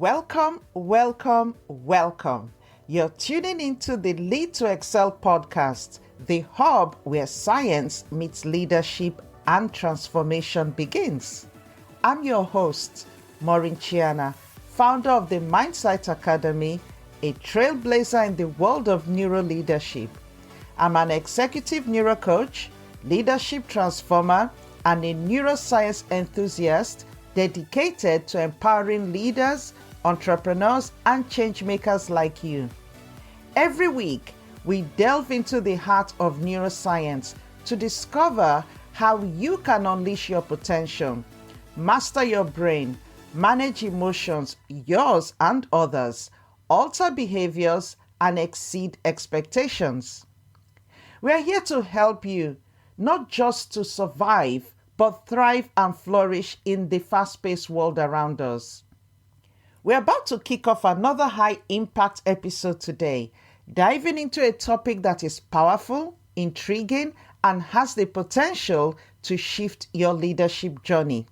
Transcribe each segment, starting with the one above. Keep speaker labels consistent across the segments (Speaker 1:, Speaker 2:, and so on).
Speaker 1: Welcome, welcome, welcome. You're tuning into the Lead to Excel podcast, the hub where science meets leadership and transformation begins. I'm your host, Maureen Chiana, founder of the Mindsight Academy, a trailblazer in the world of neuro leadership. I'm an executive neuro coach, leadership transformer, and a neuroscience enthusiast dedicated to empowering leaders, entrepreneurs, and change makers like you. Every week, we delve into the heart of neuroscience to discover how you can unleash your potential, master your brain, manage emotions, yours and others, alter behaviors, and exceed expectations. We are here to help you, not just to survive, but thrive and flourish in the fast-paced world around us. We're about to kick off another high-impact episode today, diving into a topic that is powerful, intriguing, and has the potential to shift your leadership journey.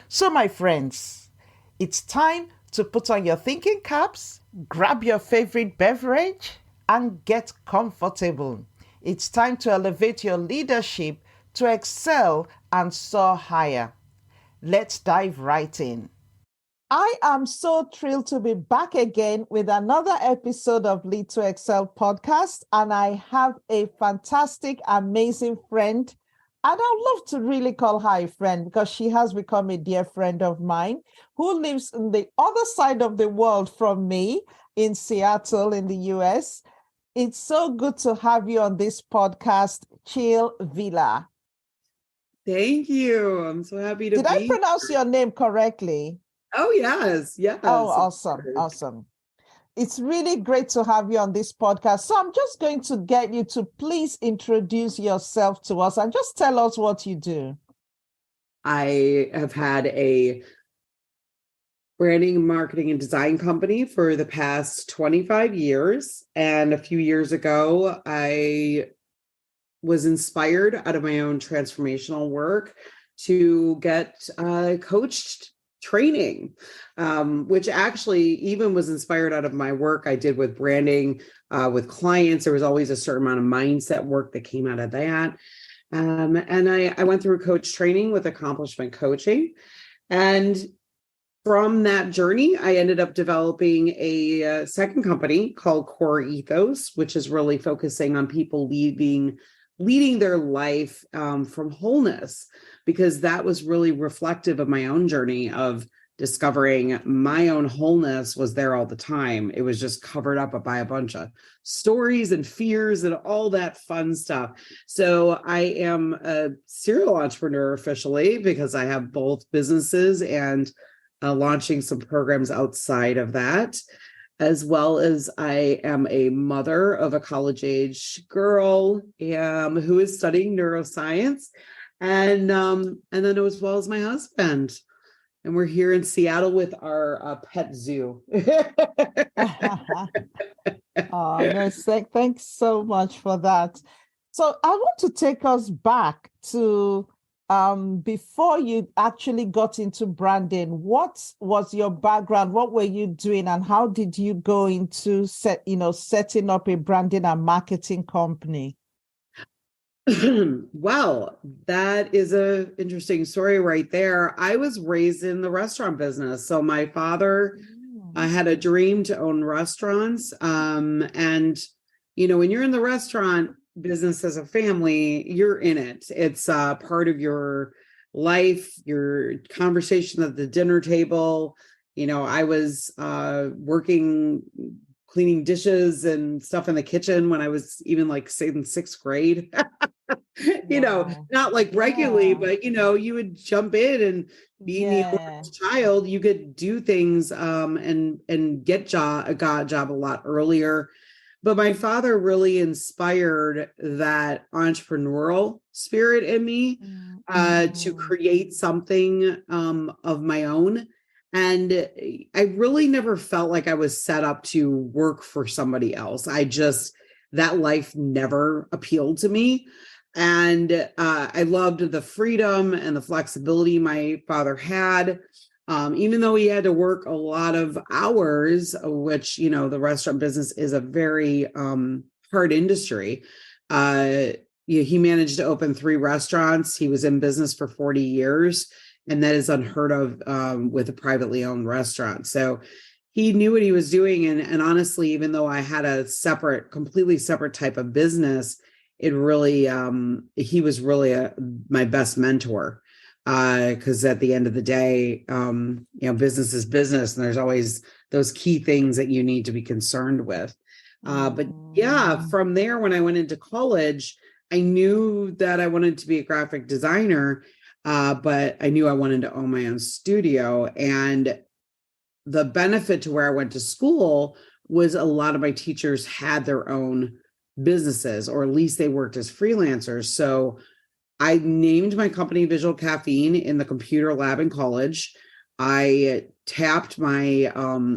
Speaker 1: So, my friends, it's time to put on your thinking caps, grab your favorite beverage, and get comfortable. It's time to elevate your leadership to excel and soar higher. Let's dive right in. I am so thrilled to be back again with another episode of Lead to Excel podcast, and I have a fantastic, amazing friend, and I'd love to really call her a friend because she has become a dear friend of mine who lives in the other side of the world from me in Seattle in the US. It's so good to have you on this podcast, Cheale Villa.
Speaker 2: Thank you. I'm so happy to be.
Speaker 1: Did I pronounce your name correctly?
Speaker 2: Oh, yes. Yes.
Speaker 1: Oh, awesome. Awesome. It's really great to have you on this podcast. So I'm just going to get you to please introduce yourself to us and just tell us what you do.
Speaker 2: I have had a branding, marketing, and design company for the past 25 years. And a few years ago, I was inspired out of my own transformational work to get coached training, which actually even was inspired out of my work I did with branding with clients. There was always a certain amount of mindset work that came out of that. And I went through coach training with accomplishment coaching. And from that journey, I ended up developing a second company called Core Ethos, which is really focusing on people leading their life from wholeness, because that was really reflective of my own journey of discovering my own wholeness was there all the time. It was just covered up by a bunch of stories and fears and all that fun stuff. So I am a serial entrepreneur officially because I have both businesses and launching some programs outside of that, as well as I am a mother of a college-age girl who is studying neuroscience, and then as well as my husband. And we're here in Seattle with our pet zoo.
Speaker 1: Oh, no, thanks so much for that. So I want to take us back to before you actually got into branding. What was your background? What were you doing, and how did you go into setting up a branding and marketing company?
Speaker 2: Well, that is an interesting story right there. I was raised in the restaurant business. So my father, I had a dream to own restaurants. And, when you're in the restaurant business as a family, you're in it. It's part of your life, your conversation at the dinner table. I was working, cleaning dishes and stuff in the kitchen when I was even say in sixth grade. Not like regularly, but you would jump in and being the oldest child, you could do things and get a job a lot earlier. But my father really inspired that entrepreneurial spirit in me to create something of my own. And I really never felt like I was set up to work for somebody else. That life never appealed to me. And I loved the freedom and the flexibility my father had. Even though he had to work a lot of hours, which, the restaurant business is a very hard industry. He managed to open 3 restaurants. He was in business for 40 years, and that is unheard of with a privately owned restaurant. So he knew what he was doing. And honestly, even though I had a completely separate type of business, it really, he was really my best mentor. Because at the end of the day, business is business, and there's always those key things that you need to be concerned with. But yeah, from there, when I went into college, I knew that I wanted to be a graphic designer, but I knew I wanted to own my own studio. And the benefit to where I went to school was a lot of my teachers had their own businesses, or at least they worked as freelancers. So I named my company Visual Caffeine in the computer lab in college. I tapped my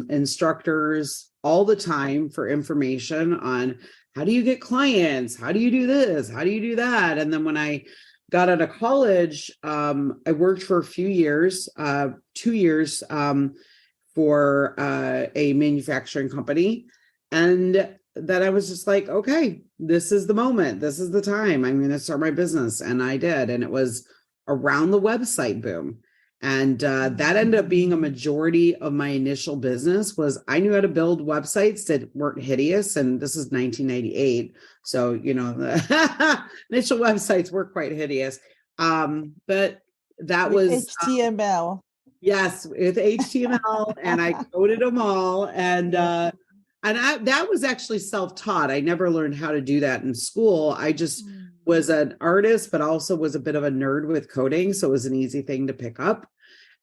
Speaker 2: instructors all the time for information on how do you get clients? How do you do this? How do you do that? And then when I got out of college, I worked for a few years, 2 years for a manufacturing company. And then I was just like, okay, this is the moment. This is the time. I'm going to start my business. And I did. And it was around the website boom. And that ended up being a majority of my initial business. Was I knew how to build websites that weren't hideous. And this is 1998. So, the initial websites were quite hideous. But that
Speaker 1: With
Speaker 2: was
Speaker 1: HTML.
Speaker 2: Yes, with HTML, and I coded them all. And that was actually self-taught. I never learned how to do that in school. I just was an artist, but also was a bit of a nerd with coding. So it was an easy thing to pick up.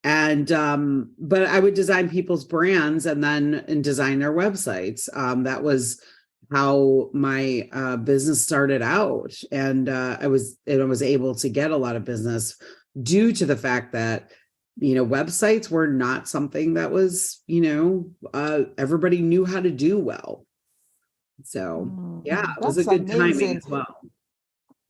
Speaker 2: And, but I would design people's brands and design their websites. That was how my business started out. And I was able to get a lot of business due to the fact that websites were not something that was, everybody knew how to do well. So yeah, it was a good timing as well.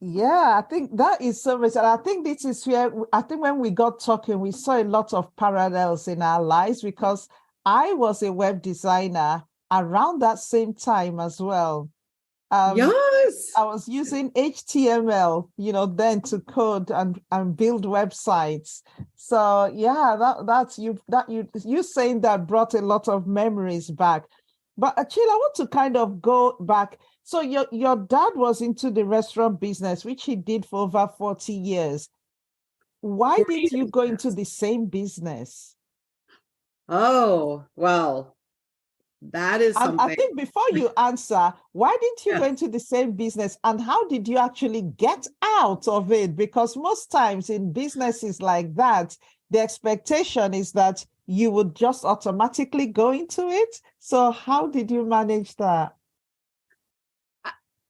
Speaker 1: Yeah, I think that is so much. And I think this is where, I think when we got talking, we saw a lot of parallels in our lives, because I was a web designer around that same time as well.
Speaker 2: Yes.
Speaker 1: I was using HTML, then to code and build websites. So yeah, that's you saying that brought a lot of memories back. But Cheale, I want to kind of go back. So your dad was into the restaurant business, which he did for over 40 years. Why didn't you go into the same business?
Speaker 2: Oh, well, that is something.
Speaker 1: I think before you answer, why didn't you go into the same business, and how did you actually get out of it? Because most times in businesses like that, the expectation is that you would just automatically go into it. So how did you manage that?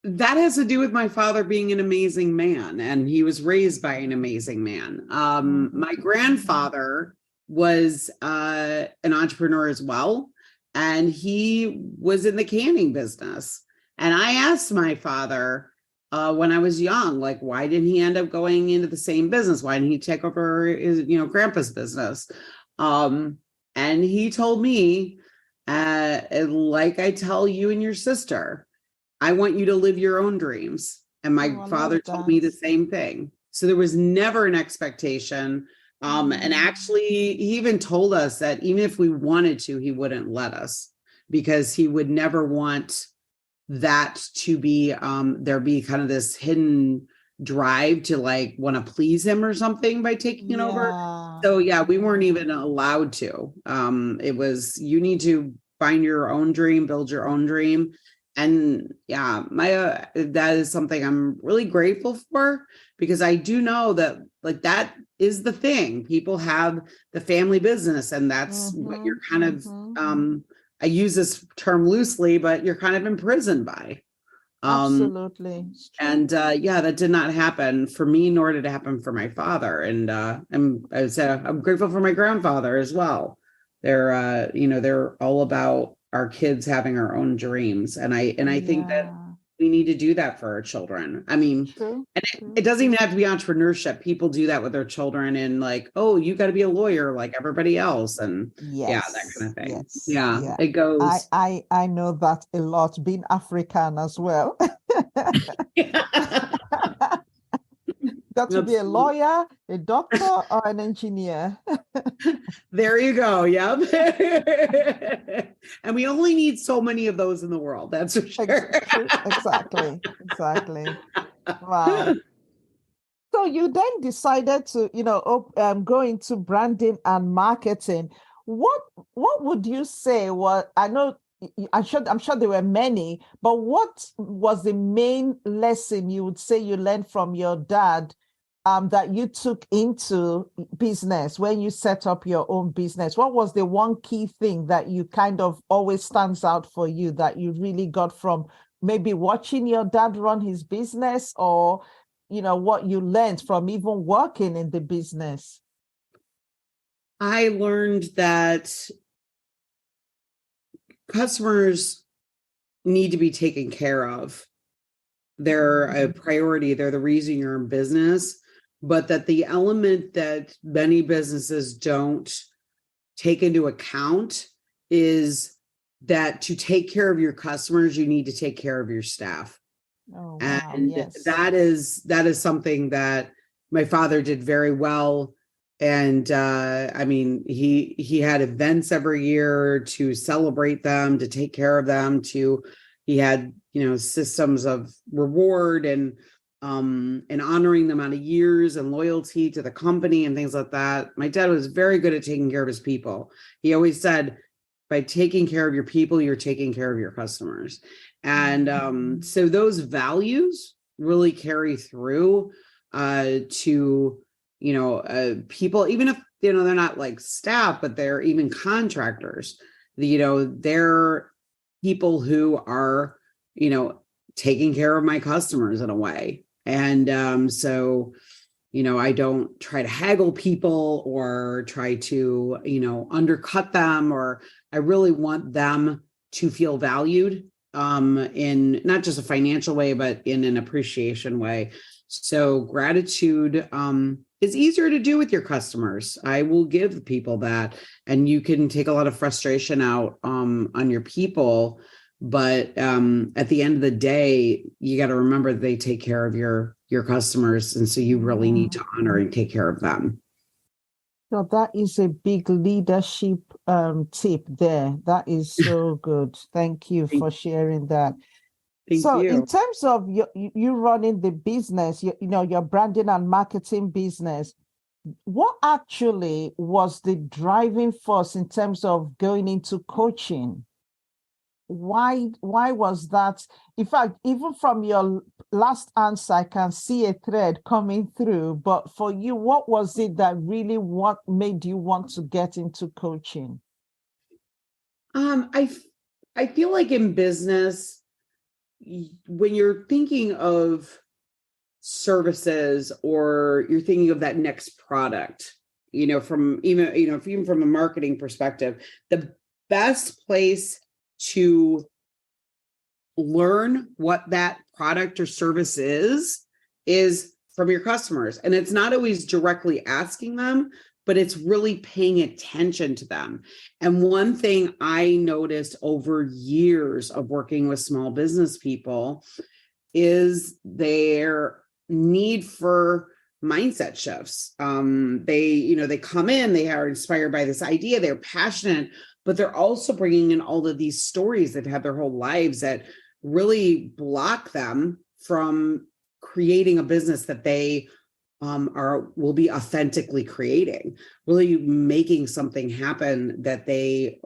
Speaker 2: That has to do with my father being an amazing man, and he was raised by an amazing man. My grandfather was an entrepreneur as well, and he was in the canning business. And I asked my father when I was young, like, why didn't he end up going into the same business? Why didn't he take over his, grandpa's business? And he told me, like I tell you and your sister, I want you to live your own dreams. And my father told me the same thing. So there was never an expectation. And actually, he even told us that even if we wanted to, he wouldn't let us, because he would never want that to be, there be kind of this hidden drive to like want to please him or something by taking it over. So yeah, we weren't even allowed to. It was, you need to find your own dream, build your own dream. And yeah, that is something I'm really grateful for, because I do know that like that is the thing. People have the family business, and that's what you're kind of, I use this term loosely, but you're kind of imprisoned by.
Speaker 1: Absolutely.
Speaker 2: And yeah, that did not happen for me, nor did it happen for my father. And I'm grateful for my grandfather as well. They're all about our kids having our own dreams. And I think that we need to do that for our children. I mean,
Speaker 1: True.
Speaker 2: and
Speaker 1: True.
Speaker 2: it doesn't even have to be entrepreneurship. People do that with their children and like, oh, you got to be a lawyer like everybody else. And yeah, that kind
Speaker 1: Yes.
Speaker 2: of thing.
Speaker 1: Yes.
Speaker 2: Yeah,
Speaker 1: Yeah.
Speaker 2: it
Speaker 1: I
Speaker 2: goes.
Speaker 1: I I know that a lot, being African as well. Got to be a
Speaker 2: Absolutely.
Speaker 1: lawyer, a doctor, or an engineer.
Speaker 2: There you go. Yep. And we only need so many of those in the world. That's for sure.
Speaker 1: True. Exactly. Exactly. Wow. So you then decided to, go into branding and marketing. What would you say? Well, I know I'm sure there were many, but what was the main lesson you would say you learned from your dad, that you took into business when you set up your own business? What was the one key thing that you kind of always stands out for you that you really got from maybe watching your dad run his business, or what you learned from even working in the business?
Speaker 2: I learned that customers need to be taken care of. They're a priority. They're the reason you're in business, but that the element that many businesses don't take into account is that to take care of your customers, you need to take care of your staff.
Speaker 1: Oh, wow.
Speaker 2: And
Speaker 1: Yes.
Speaker 2: that is something that my father did very well. And I mean, he had events every year to celebrate them, to take care of them, to he had, systems of reward and honoring them out of years and loyalty to the company and things like that. My dad was very good at taking care of his people. He always said, by taking care of your people, you're taking care of your customers. And so those values really carry through to people, even if they're not like staff, but they're even contractors. They're people who are taking care of my customers in a way. And I don't try to haggle people or try to undercut them, or I really want them to feel valued in not just a financial way, but in an appreciation way. So gratitude is easier to do with your customers. I will give people that, and you can take a lot of frustration out on your people. But at the end of the day, you got to remember they take care of your customers, and so you really need to honor and take care of them.
Speaker 1: So that is a big leadership tip there. That is so good. Thank you
Speaker 2: Thank,
Speaker 1: for sharing that.
Speaker 2: thank
Speaker 1: So in
Speaker 2: you.
Speaker 1: terms of you running the business, your branding and marketing business, what actually was the driving force in terms of going into coaching? Why was that? In fact, even from your last answer, I can see a thread coming through. But for you, what was it that really what made you want to get into coaching?
Speaker 2: I feel like in business, when you're thinking of services or you're thinking of that next product, from even from a marketing perspective, the best place to learn what that product or service is from your customers. And it's not always directly asking them, but it's really paying attention to them. And one thing I noticed over years of working with small business people is their need for mindset shifts. They come in, they are inspired by this idea, they're passionate, but they're also bringing in all of these stories that have their whole lives that really block them from creating a business that they will be authentically creating, really making something happen that they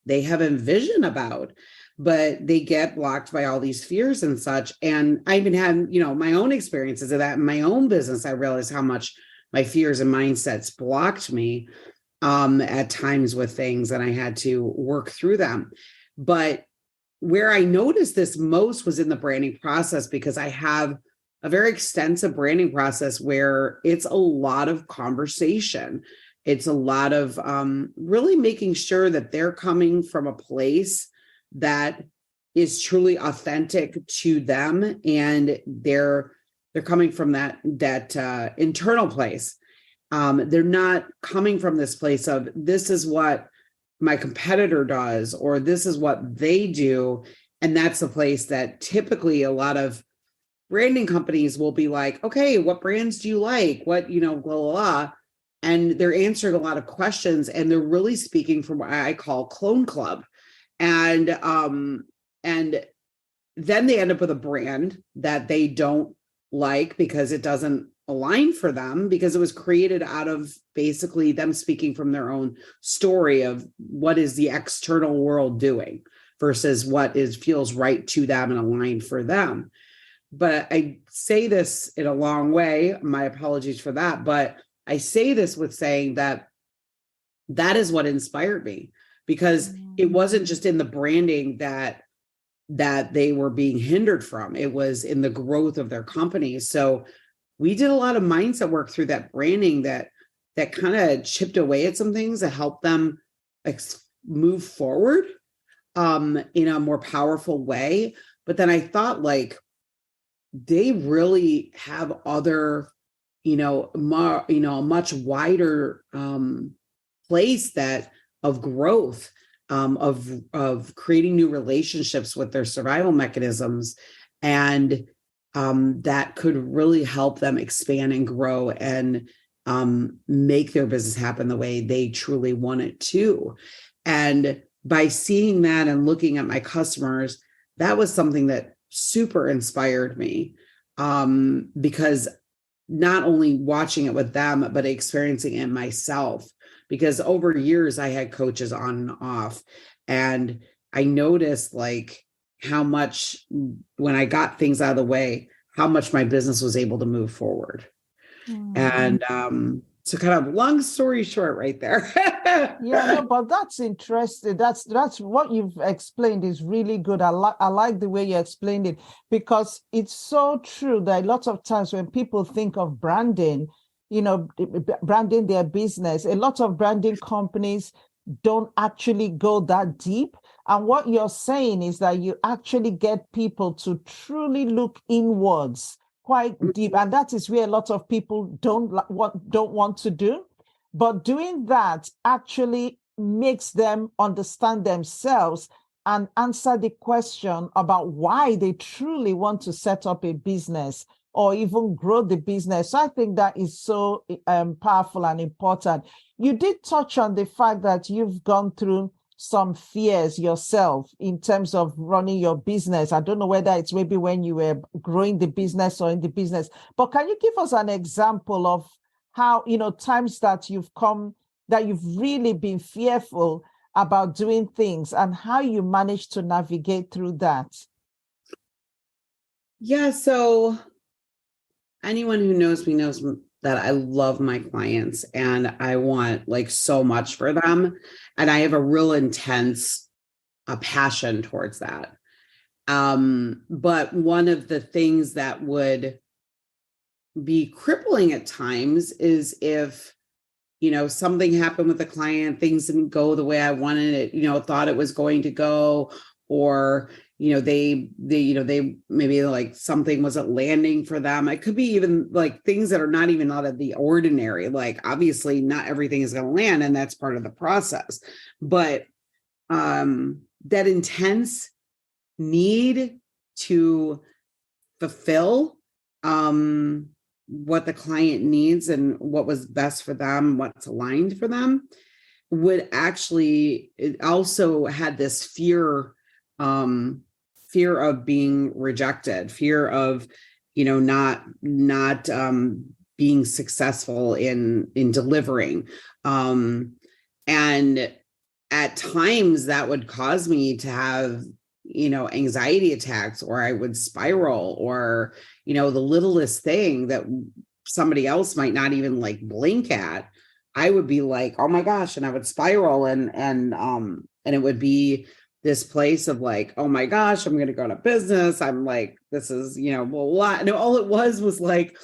Speaker 2: have a vision about, but they get blocked by all these fears and such. And I even had my own experiences of that in my own business. I realized how much my fears and mindsets blocked me at times with things, and I had to work through them. But where I noticed this most was in the branding process, because I have a very extensive branding process where it's a lot of conversation. It's a lot of really making sure that they're coming from a place that is truly authentic to them, and they're coming from that internal place. They're not coming from this place of, this is what my competitor does, or this is what they do. And that's the place that typically a lot of branding companies will be like, okay, what brands do you like? What, blah, blah, blah. And they're answering a lot of questions, and they're really speaking from what I call clone club. And then they end up with a brand that they don't like because it doesn't align for them, because it was created out of basically them speaking from their own story of what is the external world doing versus what feels right to them and aligned for them. But I say this in a long way, my apologies for that, but I say this with saying that is what inspired me, because it wasn't just in the branding that they were being hindered from. It was in the growth of their company. So we did a lot of mindset work through that branding that kind of chipped away at some things to help them move forward in a more powerful way. But then I thought, like, they really have other, a much wider place of growth, of creating new relationships with their survival mechanisms, and that could really help them expand and grow and make their business happen the way they truly want it to. And by seeing that and looking at my customers, that was something that super inspired me, because not only watching it with them, but experiencing it myself, because over years I had coaches on and off, and I noticed like how much, when I got things out of the way, how much my business was able to move forward. And so kind of long story short right there.
Speaker 1: Yeah, no, but that's interesting. That's what you've explained is really good. I like the way you explained it, because it's so true that a lot of times when people think of branding, branding their business, a lot of branding companies don't actually go that deep. And what you're saying is that you actually get people to truly look inwards quite deep. And that is where a lot of people don't want to do. But doing that actually makes them understand themselves and answer the question about why they truly want to set up a business or even grow the business. So I think that is so powerful and important. You did touch on the fact that you've gone through some fears yourself in terms of running your business. I don't know whether it's maybe when you were growing the business or in the business, but can you give us an example of how, times that you've really been fearful about doing things and how you managed to navigate through that?
Speaker 2: Yeah. So anyone who knows me knows that I love my clients and I want like so much for them. And I have a real intense passion towards that. But one of the things that would be crippling at times is if, something happened with the client, things didn't go the way I wanted it, thought it was going to go, or, they maybe like something wasn't landing for them. It could be even like things that are not even out of the ordinary. Like obviously not everything is going to land, and that's part of the process. But that intense need to fulfill what the client needs and what was best for them, what's aligned for them, it also had this fear of being rejected, fear of, not being successful in delivering. And at times that would cause me to have, anxiety attacks, or I would spiral, or, the littlest thing that somebody else might not even like blink at, I would be like, oh my gosh. And I would spiral and it would be this place of like, oh my gosh, I'm going to go to business. I'm like, this is, blah, blah. And all it was like,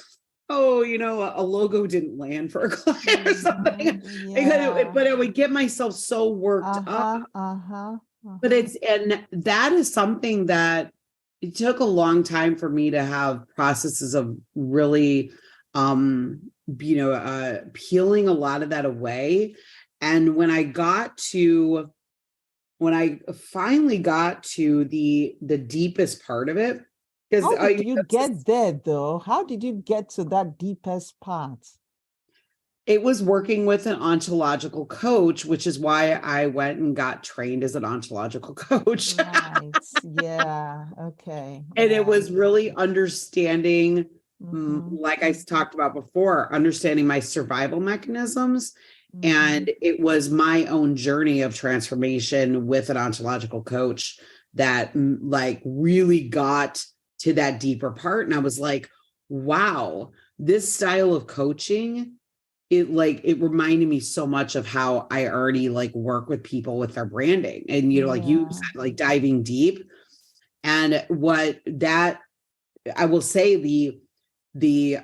Speaker 2: oh, a logo didn't land for a client or something.
Speaker 1: Yeah.
Speaker 2: But I would get myself so worked up. But and that is something that it took a long time for me to have processes of really, peeling a lot of that away. And when I finally got to the deepest part of it, because
Speaker 1: How did you get there though? How did you get to that deepest part?
Speaker 2: it was working with an ontological coach, which is why I went and got trained as an ontological coach.
Speaker 1: Right. Yeah. Okay.
Speaker 2: And it
Speaker 1: Yeah.
Speaker 2: was really understanding,
Speaker 1: Mm-hmm.
Speaker 2: like I talked about before, understanding my survival mechanisms.
Speaker 1: Mm-hmm.
Speaker 2: And it was my own journey of transformation with an ontological coach that like really got to that deeper part. And I was like, wow, this style of coaching, it reminded me so much of how I already like work with people with their branding. And like you
Speaker 1: Yeah.
Speaker 2: said, like diving deep. And what that I will say, the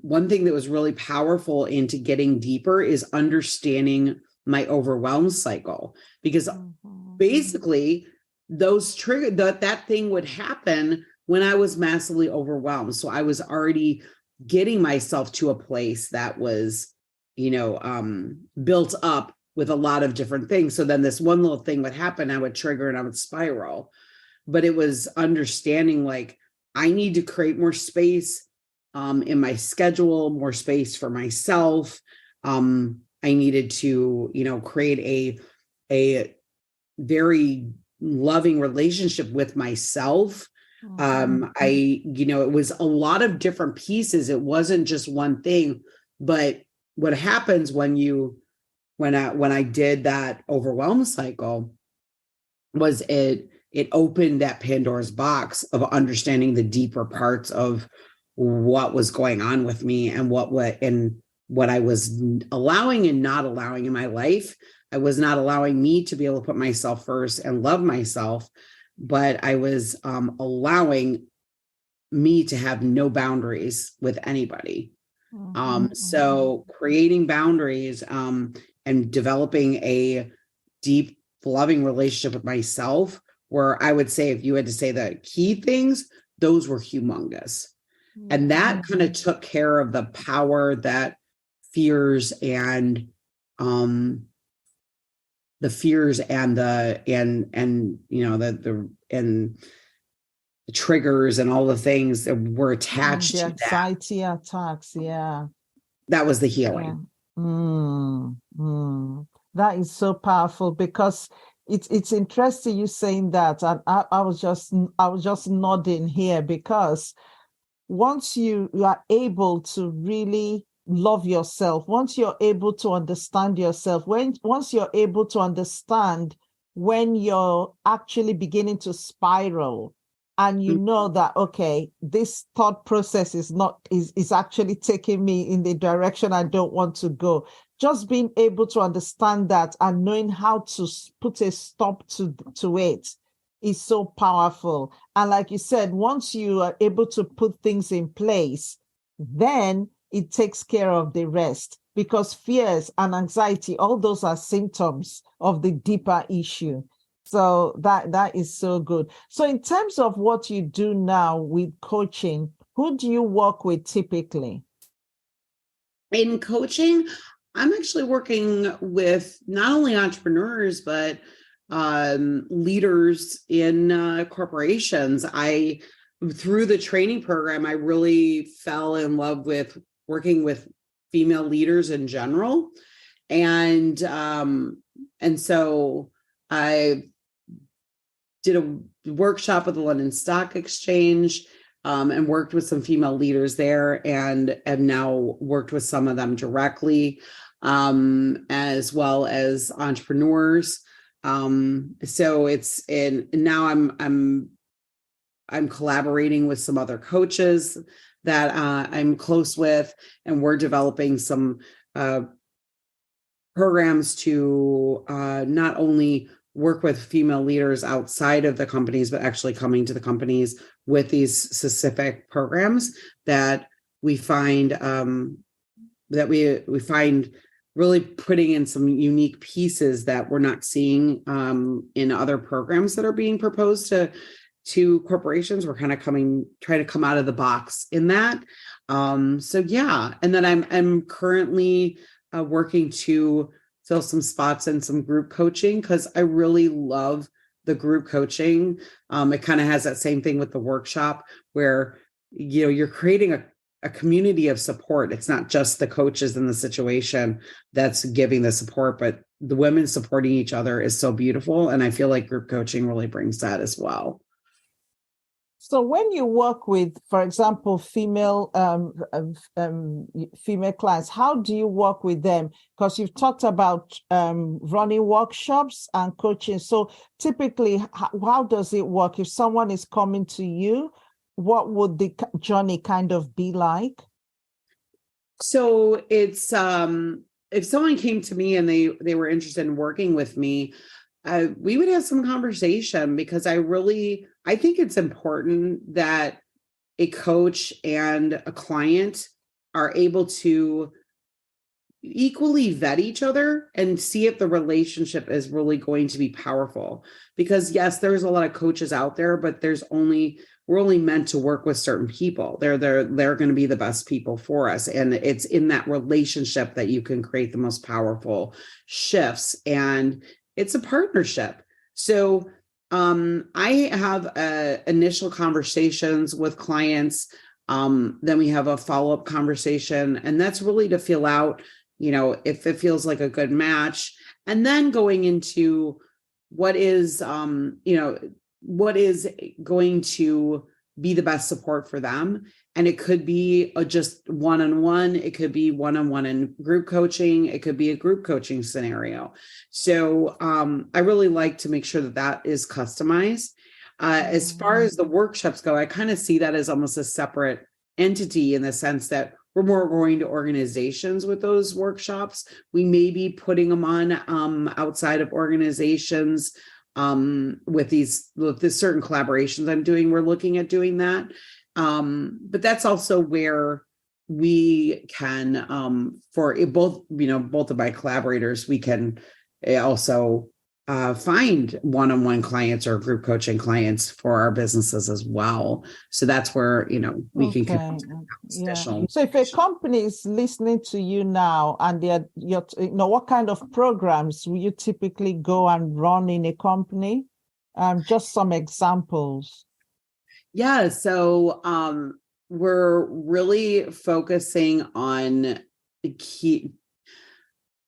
Speaker 2: one thing that was really powerful into getting deeper is understanding my overwhelm cycle, because
Speaker 1: Mm-hmm.
Speaker 2: basically those trigger that thing would happen when I was massively overwhelmed. So I was already getting myself to a place that was, built up with a lot of different things. So then this one little thing would happen, I would trigger and I would spiral. But it was understanding like I need to create more space in my schedule, more space for myself. I needed to, create a very loving relationship with myself.
Speaker 1: Mm-hmm.
Speaker 2: It was a lot of different pieces. It wasn't just one thing. But what happens when I did that overwhelm cycle was it opened that Pandora's box of understanding the deeper parts of what was going on with me and what I was allowing and not allowing in my life. I was not allowing me to be able to put myself first and love myself, but I was allowing me to have no boundaries with anybody.
Speaker 1: Mm-hmm.
Speaker 2: So creating boundaries and developing a deep, loving relationship with myself, where I would say, if you had to say the key things, those were humongous. And that kind of took care of the power that fears and the fears and the the triggers and all the things that were attached
Speaker 1: The
Speaker 2: to that.
Speaker 1: anxiety attacks. Yeah.
Speaker 2: That was the
Speaker 1: Yeah.
Speaker 2: healing.
Speaker 1: That is so powerful because it's interesting you saying that, and I was just nodding here because once you are able to really love yourself, once you're able to understand yourself, once you're able to understand when you're actually beginning to spiral, and you know that okay, this thought process is actually taking me in the direction I don't want to go. Just being able to understand that and knowing how to put a stop to it is so powerful. And like you said, once you are able to put things in place, then it takes care of the rest, because fears and anxiety, all those are symptoms of the deeper issue. So that is so good. So in terms of what you do now with coaching, who do you work with typically?
Speaker 2: In coaching, I'm actually working with not only entrepreneurs, but leaders in corporations. Through the training program, I really fell in love with working with female leaders in general. And so I did a workshop with the London Stock Exchange and worked with some female leaders there, and have now worked with some of them directly, as well as entrepreneurs. So now I'm collaborating with some other coaches that I'm close with, and we're developing some programs to not only work with female leaders outside of the companies, but actually coming to the companies with these specific programs that we find really putting in some unique pieces that we're not seeing in other programs that are being proposed to corporations. We're kind of trying to come out of the box in that. So yeah, and then I'm currently working to fill some spots in some group coaching because I really love the group coaching. It kind of has that same thing with the workshop where you're creating a community of support. It's not just the coaches in the situation that's giving the support, but the women supporting each other is so beautiful. And I feel like group coaching really brings that as well.
Speaker 1: So when you work with, for example, female clients, how do you work with them? Because you've talked about running workshops and coaching. So typically, how does it work? If someone is coming to you, what would the journey kind of be like?
Speaker 2: So it's if someone came to me and they were interested in working with me, we would have some conversation because I think it's important that a coach and a client are able to equally vet each other and see if the relationship is really going to be powerful. Because yes, there's a lot of coaches out there, but we're only meant to work with certain people. They're going to be the best people for us. And it's in that relationship that you can create the most powerful shifts. And it's a partnership. So I have initial conversations with clients. Then we have a follow-up conversation, and that's really to feel out, if it feels like a good match. And then going into what is going to be the best support for them. And it could be just one-on-one. It could be one-on-one in group coaching. It could be a group coaching scenario. So I really like to make sure that is customized. As far as the workshops go, I kind of see that as almost a separate entity in the sense that we're more going to organizations with those workshops. We may be putting them on outside of organizations with the certain collaborations I'm doing. We're looking at doing that. But that's also where we can, for both of my collaborators, we can also find one-on-one clients or group coaching clients for our businesses as well. So that's where, we can connect.
Speaker 1: Yeah. So if a company is listening to you now and what kind of programs will you typically go and run in a company? Just some examples.
Speaker 2: Yeah. So we're really focusing on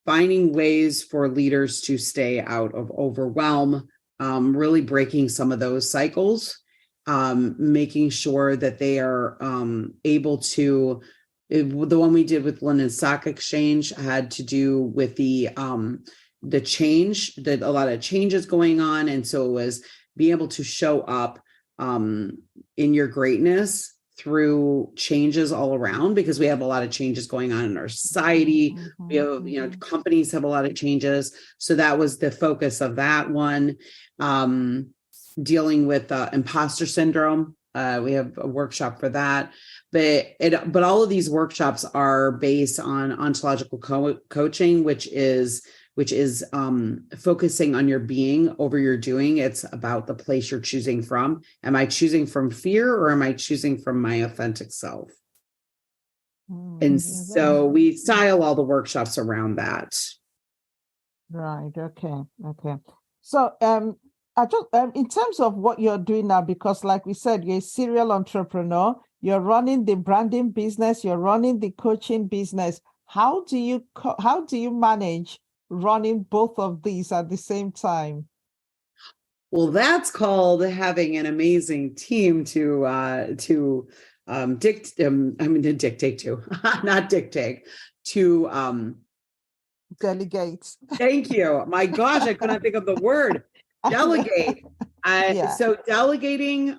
Speaker 2: finding ways for leaders to stay out of overwhelm, really breaking some of those cycles, making sure that they are able to. The one we did with London Stock Exchange had to do with the change, that a lot of changes going on, and so it was be able to show up in your greatness through changes all around, because we have a lot of changes going on in our society. We have, companies have a lot of changes. So that was the focus of that one. Dealing with imposter syndrome. We have a workshop for that. But all of these workshops are based on ontological coaching, which is focusing on your being over your doing. It's about the place you're choosing from. Am I choosing from fear, or am I choosing from my authentic self? And so we style all the workshops around that.
Speaker 1: Right. Okay. So I just in terms of what you're doing now, because like we said, you're a serial entrepreneur, you're running the branding business, you're running the coaching business. How do you manage running both of these at the same time?
Speaker 2: Well, that's called having an amazing team to dictate to, not dictate, to
Speaker 1: delegate.
Speaker 2: Thank you. My gosh, I couldn't think of the word. Delegate. So delegating,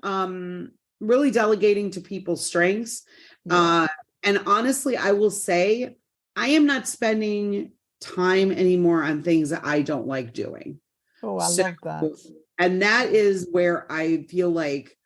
Speaker 2: really delegating to people's strengths. And honestly, I will say I am not spending time anymore on things that I don't like doing.
Speaker 1: Oh, I love that.
Speaker 2: And that is where I feel like,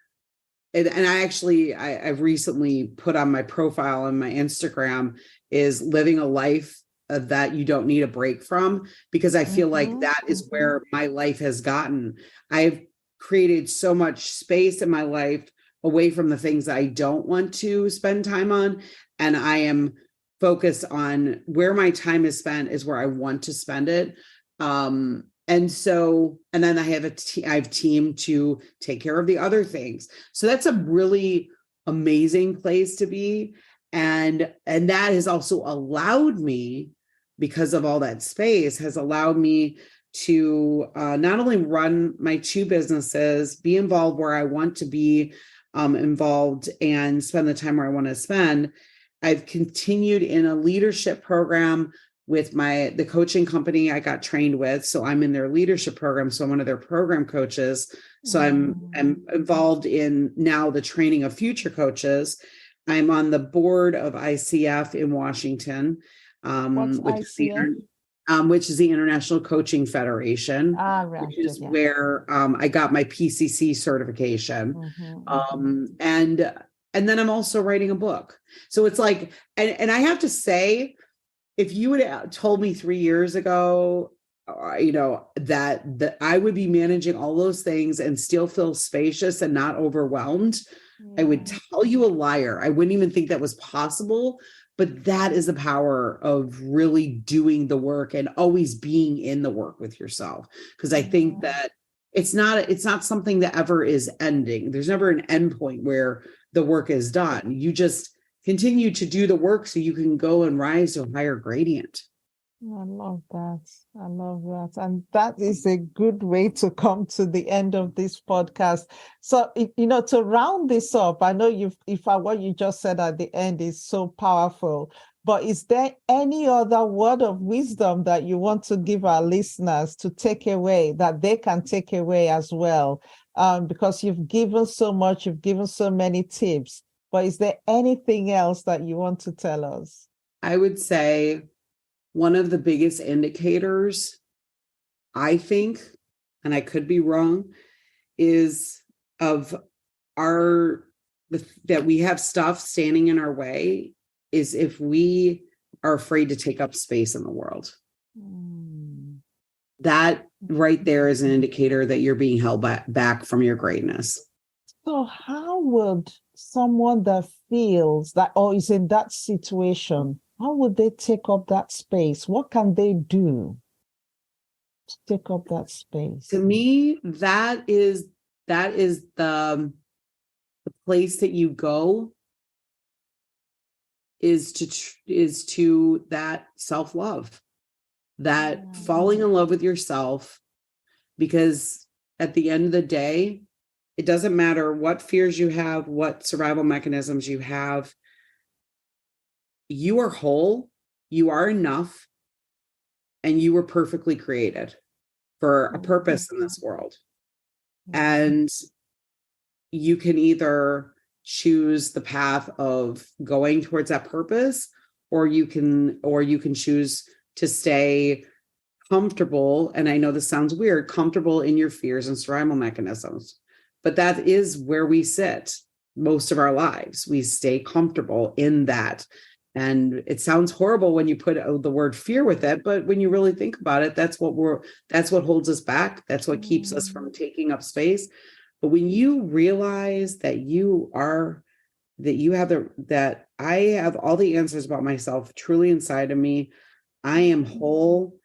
Speaker 2: and I've recently put on my profile on my Instagram, is living a life that you don't need a break from, because I feel like that is where my life has gotten. I've created so much space in my life away from the things that I don't want to spend time on. And I am focused on where my time is spent is where I want to spend it. And then I have I have team to take care of the other things. So that's a really amazing place to be. And that has also allowed me, because of all that space, has allowed me to not only run my two businesses, be involved where I want to be involved, and spend the time where I want to spend. I've continued in a leadership program with the coaching company I got trained with. So I'm in their leadership program. So I'm one of their program coaches. So I'm involved in now the training of future coaches. I'm on the board of ICF in Washington.
Speaker 1: What's ICF?
Speaker 2: Which is the International Coaching Federation,
Speaker 1: right,
Speaker 2: which is where I got my PCC certification. And then I'm also writing a book. So it's like, and I have to say, if you would have told me 3 years ago, that I would be managing all those things and still feel spacious and not overwhelmed, I would tell you a liar. I wouldn't even think that was possible. But that is the power of really doing the work and always being in the work with yourself. Because I think that it's not something that ever is ending. There's never an end point where the work is done. You just continue to do the work so you can go and rise to a higher gradient.
Speaker 1: I love that. I love that. And that is a good way to come to the end of this podcast. So, to round this up, I know what you just said at the end is so powerful, but is there any other word of wisdom that you want to give our listeners to take away, that they can take away as well? Because you've given so much, you've given so many tips, but is there anything else that you want to tell us?
Speaker 2: I would say one of the biggest indicators, I think, and I could be wrong, is that we have stuff standing in our way, is if we are afraid to take up space in the world. That right there is an indicator that you're being held back from your greatness.
Speaker 1: So how would someone that feels that or is in that situation, how would they take up that space? What can they do to take up that space?
Speaker 2: To me, that is the place that you go is to that self-love, that falling in love with yourself, because at the end of the day, it doesn't matter what fears you have, what survival mechanisms you have. You are whole, you are enough, and you were perfectly created for a purpose in this world. And you can either choose the path of going towards that purpose, or you can choose to stay comfortable. And I know this sounds weird, comfortable in your fears and survival mechanisms, but that is where we sit most of our lives. We stay comfortable in that. And it sounds horrible when you put the word fear with it, but when you really think about it, that's what holds us back. That's what keeps us from taking up space. But when you realize that that I have all the answers about myself truly inside of me, I am whole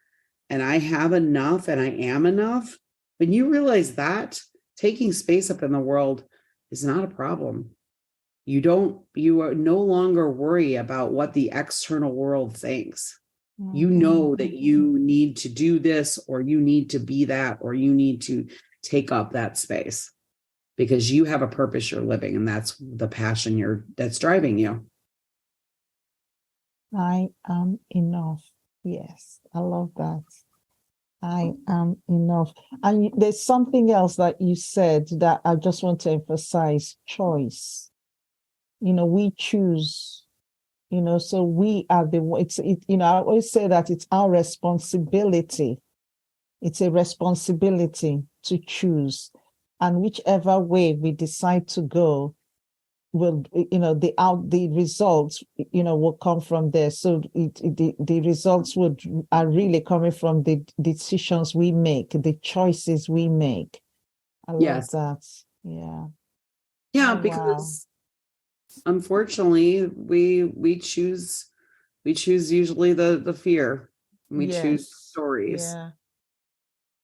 Speaker 2: and I have enough and I am enough. When you realize that, taking space up in the world is not a problem. You are no longer worry about what the external world thinks. You know that you need to do this, or you need to be that, or you need to take up that space because you have a purpose you're living, and that's the passion that's driving you.
Speaker 1: I am enough. Yes, I love that. I am enough. And there's something else that you said that I just want to emphasize: choice. We choose, so we are I always say that it's our responsibility. It's a responsibility to choose. And whichever way we decide to go, will, the results, will come from there. So the results are really coming from the decisions we make, the choices we make. I love
Speaker 2: Yes.
Speaker 1: that. Yeah.
Speaker 2: Yeah,
Speaker 1: Oh, wow.
Speaker 2: because unfortunately we choose usually the fear. We choose
Speaker 1: Yes.
Speaker 2: stories.
Speaker 1: Yeah.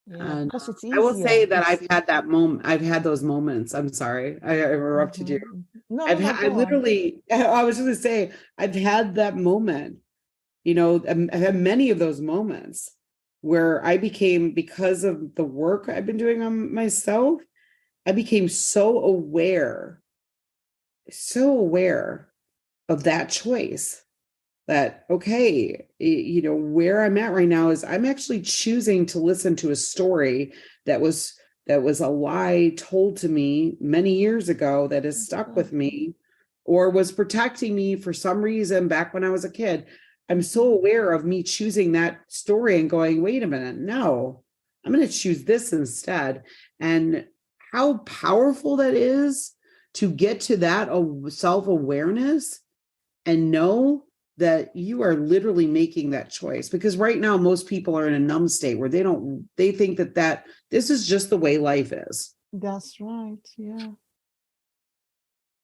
Speaker 1: Yeah.
Speaker 2: And
Speaker 1: Because it's
Speaker 2: I will say
Speaker 1: easier.
Speaker 2: that I've had that moment. I've had those moments. I'm sorry, I interrupted you.
Speaker 1: No, no, no,
Speaker 2: I
Speaker 1: go on.
Speaker 2: literally, I was just gonna say, I've had that moment. I've had many of those moments where I became, because of the work I've been doing on myself, I became so aware of that choice that, okay, where I'm at right now is I'm actually choosing to listen to a story that was a lie told to me many years ago that has stuck with me or was protecting me for some reason back when I was a kid. I'm so aware of me choosing that story and going, wait a minute, no, I'm going to choose this instead. And how powerful that is to get to that self-awareness and know that you are literally making that choice. Because right now most people are in a numb state where they think that this is just the way life is.
Speaker 1: That's right. Yeah.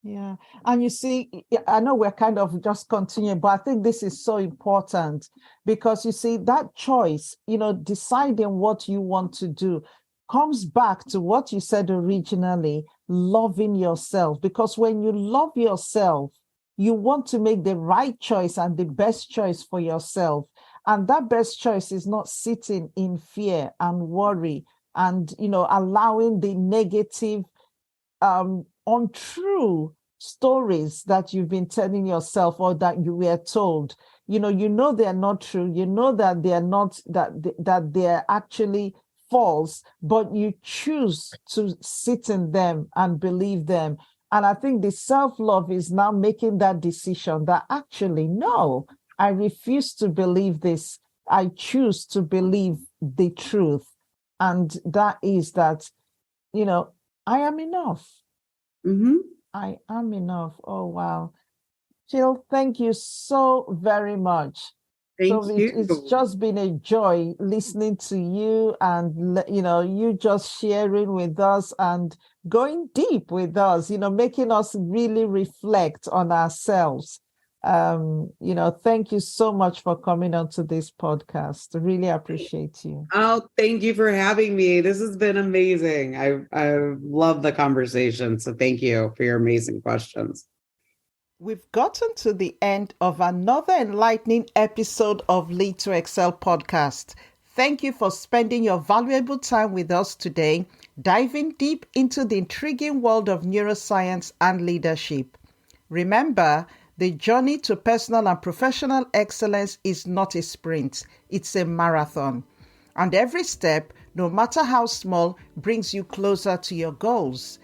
Speaker 1: Yeah. And you see, I know we're kind of just continuing, but I think this is so important because you see, that choice, deciding what you want to do comes back to what you said originally, loving yourself. Because when you love yourself, you want to make the right choice and the best choice for yourself. And that best choice is not sitting in fear and worry and, allowing the negative untrue stories that you've been telling yourself or that you were told. They're not true. That they're not, that they're actually false, but you choose to sit in them and believe them. And I think the self-love is now making that decision that actually, no, I refuse to believe this. I choose to believe the truth. And that is that, I am enough.
Speaker 2: Mm-hmm.
Speaker 1: I am enough. Oh, wow. Jill, thank you so very much. So
Speaker 2: Thank
Speaker 1: it's
Speaker 2: you.
Speaker 1: just been a joy listening to you and, you just sharing with us and going deep with us, making us really reflect on ourselves. Thank you so much for coming onto this podcast. Really appreciate you.
Speaker 2: Oh, thank you for having me. This has been amazing. I love the conversation. So thank you for your amazing questions.
Speaker 1: We've gotten to the end of another enlightening episode of Lead to Excel podcast. Thank you for spending your valuable time with us today, diving deep into the intriguing world of neuroscience and leadership. Remember, the journey to personal and professional excellence is not a sprint, it's a marathon. And every step, no matter how small, brings you closer to your goals.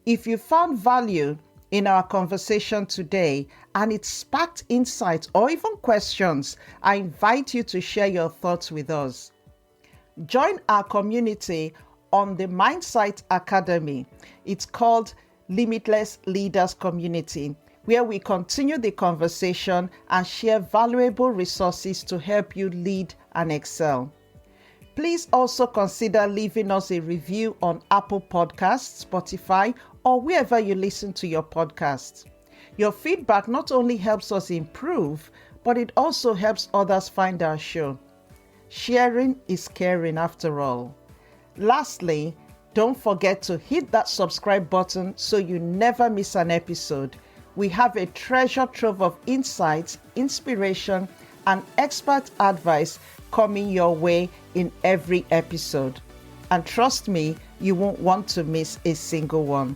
Speaker 1: If you found value in our conversation today and it sparked insights or even questions, I invite you to share your thoughts with us. Join our community on the Mindsight Academy. It's called Limitless Leaders Community, where we continue the conversation and share valuable resources to help you lead and excel. Please also consider leaving us a review on Apple Podcasts, Spotify, or wherever you listen to your podcasts. Your feedback not only helps us improve, but it also helps others find our show. Sharing is caring after all. Lastly, don't forget to hit that subscribe button so you never miss an episode. We have a treasure trove of insights, inspiration, and expert advice coming your way in every episode. And trust me, you won't want to miss a single one.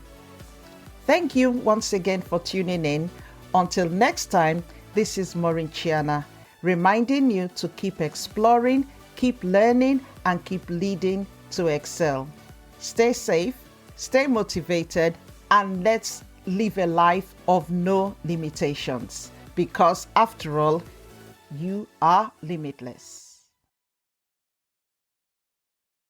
Speaker 1: Thank you once again for tuning in. Until next time, this is Maureen Chiana, reminding you to keep exploring, keep learning, and keep leading to excel. Stay safe, stay motivated, and let's live a life of no limitations. Because after all, you are limitless.